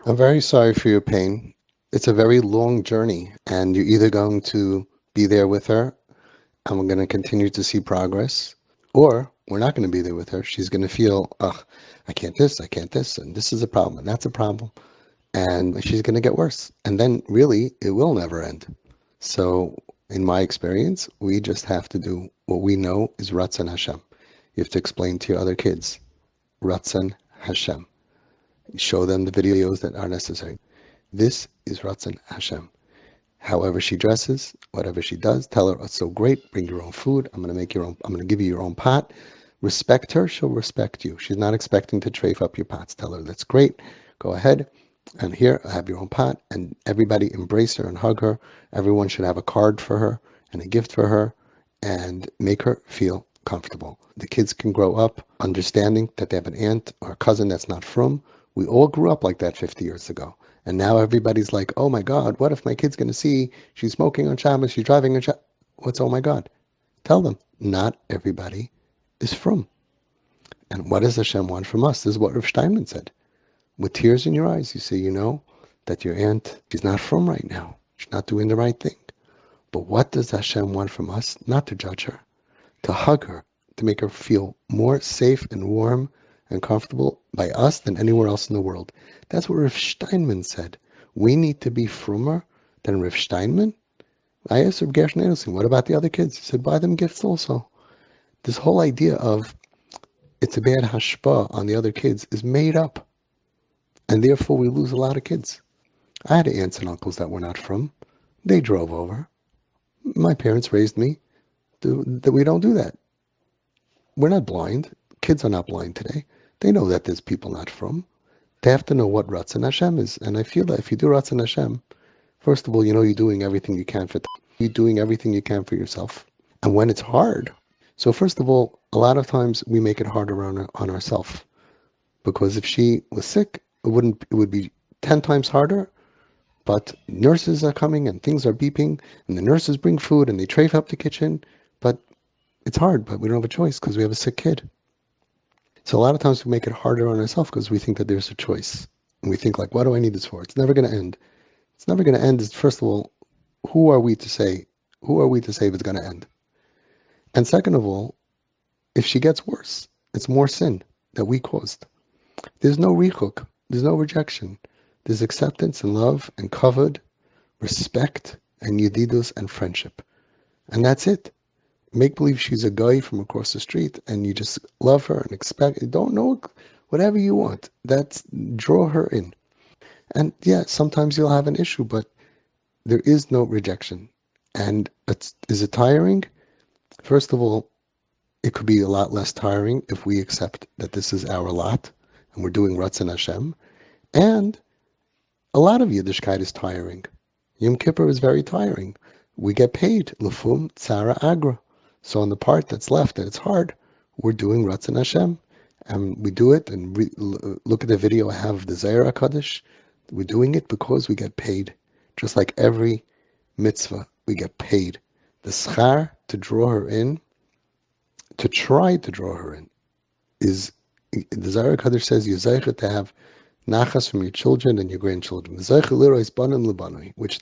I'm very sorry for your pain. It's a very long journey, and you're either going to be there with her and we're going to continue to see progress, or we're not going to be there with her. She's going to feel, ugh, I can't this, and this is a problem, and that's a problem, and she's going to get worse. And then really, it will never end. So, in my experience, we just have to do what we know is Ratzon Hashem. You have to explain to your other kids, Ratzon Hashem. Show them the videos that are necessary. This is Ratzon Hashem. However she dresses, whatever she does, tell her it's so great. Bring your own food. I'm going to give you your own pot. Respect her. She'll respect you. She's not expecting to trafe up your pots. Tell her that's great. Go ahead. And here, have your own pot. And everybody embrace her and hug her. Everyone should have a card for her and a gift for her and make her feel comfortable. The kids can grow up understanding that they have an aunt or a cousin that's not from. We all grew up like that 50 years ago. And now everybody's like, oh my God, what if my kid's going to see she's smoking on Shabbos, she's driving on Shabbos? What's oh my God? Tell them, not everybody is from. And what does Hashem want from us? This is what Rav Steinman said. With tears in your eyes, you say, you know that your aunt, she's not from right now. She's not doing the right thing. But what does Hashem want from us? Not to judge her, to hug her, to make her feel more safe and warm and comfortable by us than anywhere else in the world. That's what Rav Steinman said. We need to be frummer than Rav Steinman. I asked Rav Gershon Edelstein, what about the other kids? He said, buy them gifts also. This whole idea of it's a bad hashpah on the other kids is made up. And therefore we lose a lot of kids. I had aunts and uncles that were not from. They drove over. My parents raised me that we don't do that. We're not blind. Kids are not blind today. They know that there's people not from. They have to know what Ratzon Hashem is. And I feel that if you do Ratzon Hashem, first of all, you know you're doing everything you can for you're doing everything you can for yourself. And when it's hard, so first of all, a lot of times we make it harder on ourselves. Because if she was sick, it would be 10 times harder. But nurses are coming and things are beeping, and the nurses bring food and they trafe up the kitchen. But it's hard, but we don't have a choice because we have a sick kid. So a lot of times we make it harder on ourselves because we think that there's a choice. And we think like, what do I need this for? It's never going to end. It's never going to end. First of all, who are we to say if it's going to end? And second of all, if she gets worse, it's more sin that we caused. There's no rechuk. There's no rejection. There's acceptance and love and kavod, respect and yedidus and friendship. And that's it. Make believe she's a guy from across the street and you just love her and expect, don't know, whatever you want. That's draw her in. And yeah, sometimes you'll have an issue, but there is no rejection. And is it tiring? First of all, it could be a lot less tiring if we accept that this is our lot and we're doing Ratzon Hashem. And a lot of Yiddishkeit is tiring. Yom Kippur is very tiring. We get paid. Lefum tzara agra. So on the part that's left that it's hard, we're doing Ratzon Hashem. And we do it, and look at the video I have of the Zayra Kaddish. We're doing it because we get paid. Just like every mitzvah, we get paid. The schar to draw her in, to try to draw her in, is, the Zayra Kaddish says, you're zeicha to have nachas from your children and your grandchildren. Which the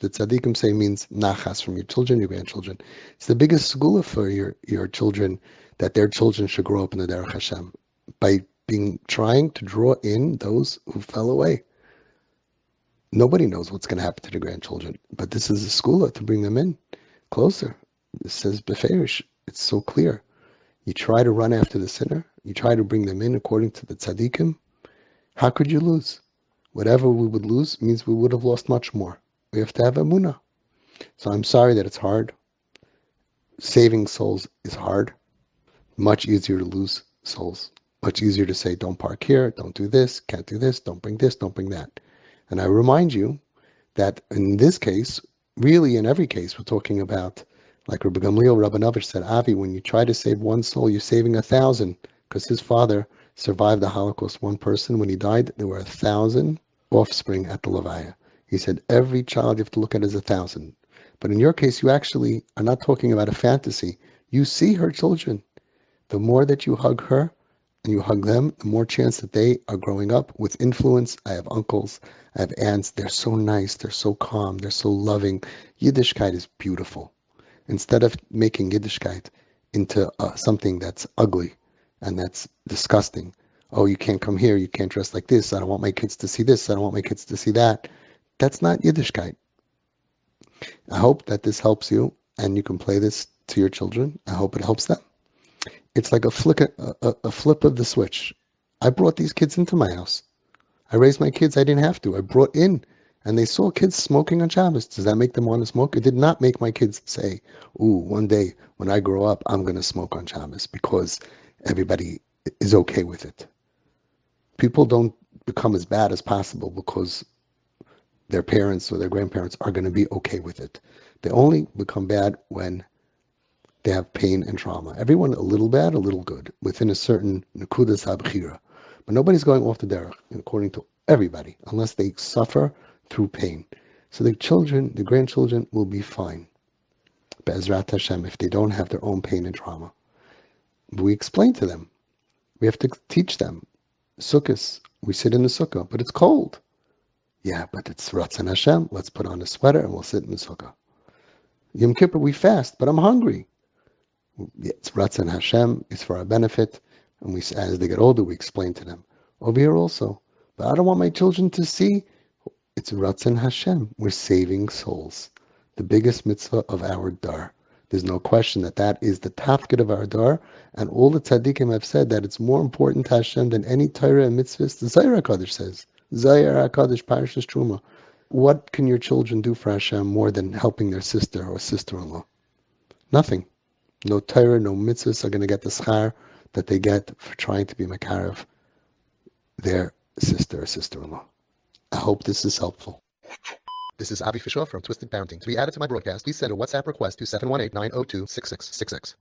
tzaddikim say means nachas from your children, your grandchildren. It's the biggest segula for your children, that their children should grow up in the derech Hashem by trying to draw in those who fell away. Nobody knows what's going to happen to the grandchildren, but this is a segula to bring them in closer. It says beferish. It's so clear. You try to run after the sinner. You try to bring them in according to the tzaddikim. How could you lose? Whatever we would lose means we would have lost much more. We have to have emunah. So I'm sorry that it's hard. Saving souls is hard. Much easier to lose souls. Much easier to say, don't park here, don't do this, can't do this, don't bring that. And I remind you that in this case, really in every case, we're talking about, like Rabbi Gamliel Rabbanovich said, Avi, when you try to save one soul, you're saving 1,000, because his father survived the Holocaust. One person, when he died, there were 1,000 offspring at the Levaya. He said, every child you have to look at is 1,000. But in your case, you actually are not talking about a fantasy. You see her children. The more that you hug her, and you hug them, the more chance that they are growing up with influence. I have uncles, I have aunts. They're so nice, they're so calm, they're so loving. Yiddishkeit is beautiful. Instead of making Yiddishkeit into something that's ugly and that's disgusting. Oh, you can't come here, you can't dress like this, I don't want my kids to see this, I don't want my kids to see that. That's not Yiddishkeit. I hope that this helps you and you can play this to your children. I hope it helps them. It's like a flip of the switch. I brought these kids into my house. I raised my kids. I didn't have to. I brought in, and they saw kids smoking on Shabbos. Does that make them want to smoke? It did not make my kids say, ooh, one day when I grow up, I'm going to smoke on Shabbos because everybody is okay with it. People don't become as bad as possible because their parents or their grandparents are going to be okay with it. They only become bad when they have pain and trauma. Everyone a little bad, a little good, within a certain nekudas habchira. But nobody's going off the derech, according to everybody, unless they suffer through pain. So the children, the grandchildren will be fine. Be'ezrat Hashem, if they don't have their own pain and trauma. We explain to them. We have to teach them. Sukkahs, we sit in the sukkah, but it's cold. Yeah, but it's Ratzon Hashem. Let's put on a sweater and we'll sit in the sukkah. Yom Kippur, we fast, but I'm hungry. It's Ratzon Hashem. It's for our benefit. And we, as they get older, we explain to them. Over here also. But I don't want my children to see. It's Ratzon Hashem. We're saving souls. The biggest mitzvah of our dar. There's no question that that is the tafkid of our dar. And all the tzaddikim have said that it's more important to Hashem than any Torah and mitzvahs. The Zayar HaKadosh says. Zayar HaKadosh, Parashas Truma. What can your children do for Hashem more than helping their sister or sister-in-law? Nothing. No Torah, no mitzvahs are going to get the schar that they get for trying to be makarev their sister or sister-in-law. I hope this is helpful. This is Avi Fishoff from Twisted Parenting. To be added to my broadcast, please send a WhatsApp request to 718-902-6666.